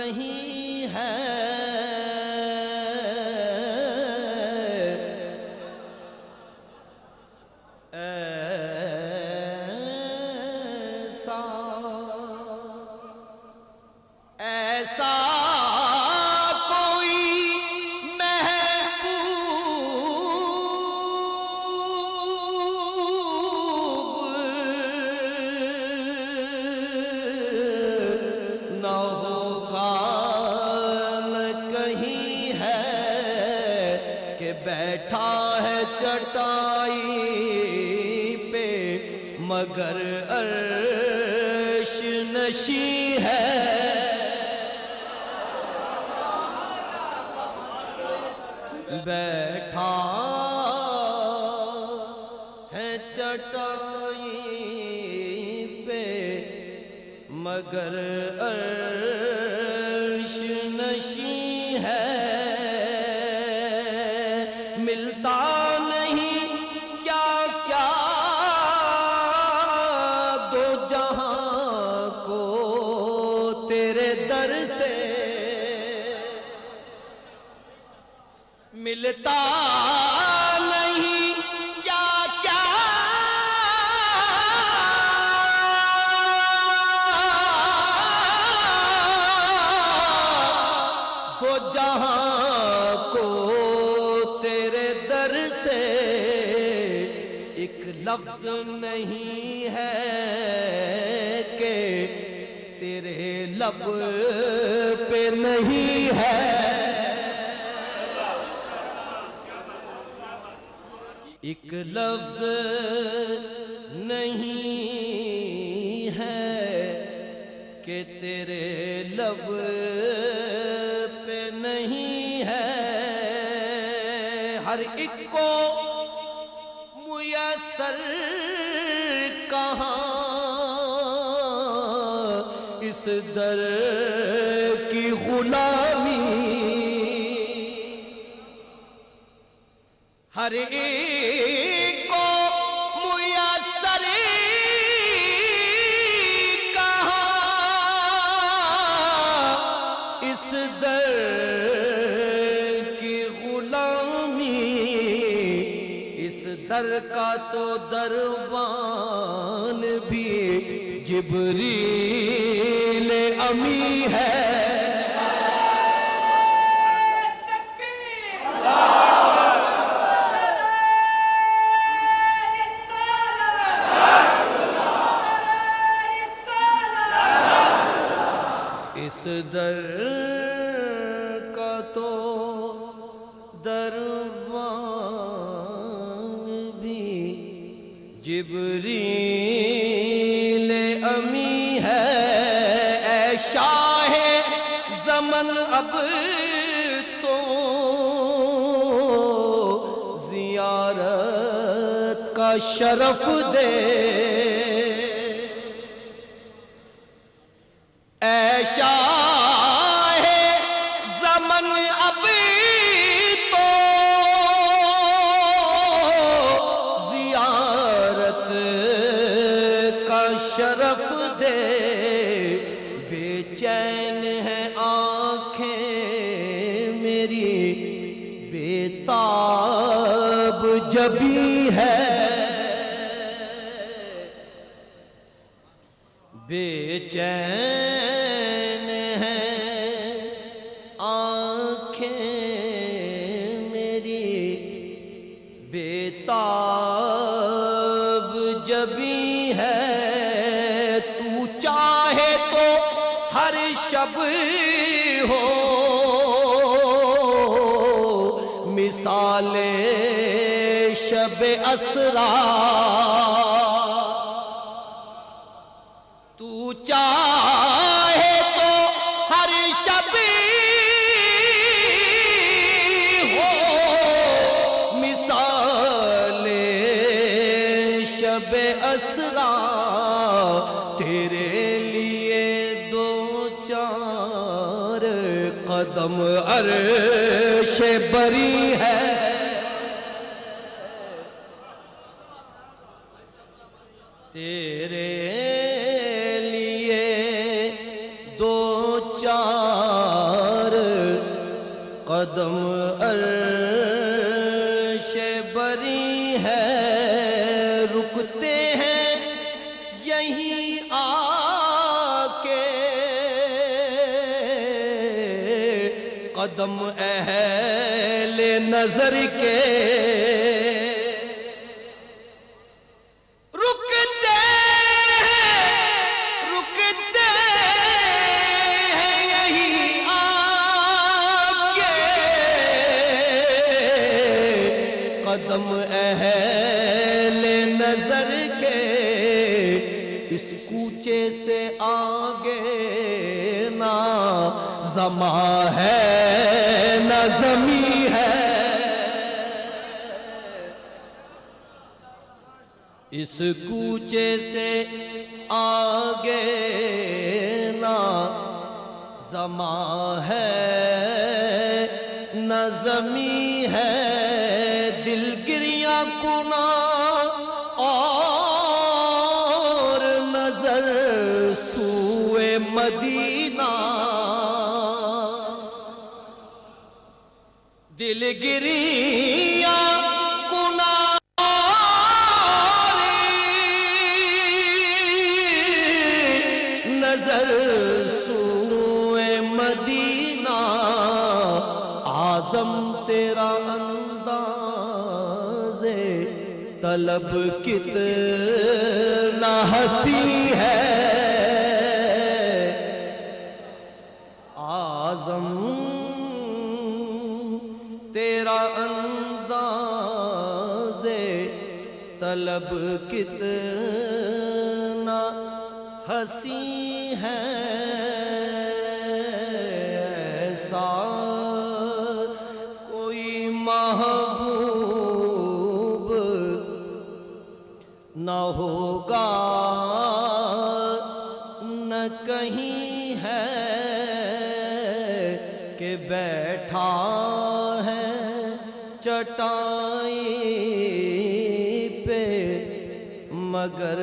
نہیں ہے ایسا کوئی محبوب نہ ہوگا نہ کہیں ہے کہ بیٹھا ہے چٹائی پہ مگر عرش نشیں ہے بیٹھا ہے چٹائی پہ مگر عرش نشیں ہے ملتا نہیں کیا کیا دو جہاں کو تیرے در سے ملتا نہیں کیا کیا وہ جہاں کو تیرے در سے ایک لفظ نہیں ہے کہ تیرے لب پہ نہیں ہے ایک لفظ نہیں ہے کہ تیرے لب پہ نہیں ہے ہر ایک کو میسر کہاں اس در کی غلامی ہر ایک کو میسر کہاں اس در کی غلامی اس در کا تو دروان بھی جبریل امی ہے اس در کا تو دروان بھی جبریل امی ہے اے شاہ زمن اب تو زیارت کا شرف دے اے شاہ زمن اب تو زیارت کا شرف دے بے چین ہیں آنکھیں میری بےتاب جبی ہے بے چین ہیں آنکھیں میری بےتاب جبی ہے تو چاہے تو ہر شب ہو مثال شب اسرا تو چاہے تو ہر شب ہو مثال شب اسرا تیرے لیے دو چار قدم عرش بری ہے تیرے لیے دو چار قدم عرش بری ہے، رکتے ہیں یہیں آ کے، قدم اہل نظر کے، رکتے ہیں یہیں آ کے، قدم اہل نظر کے، اس کوچے سے آگے نہ زماں ہے نہ زمیں ہے، اس کوچے سے آگے نہ زماں ہے نہ زمیں ہے، دل گریاں کنا اور نظر سوئے مدینہ، دل گریاں کنا نظر سوئے مدینہ، اعظم تیرا انداز طلب کتنا حسین ہے، اعظم تیرا انداز طلب کتنا حسین ہے، ایسا کوئی محبوب نہ ہوگا نہ کہیں ہے، کہ بیٹھا ہے چٹائی پہ مگر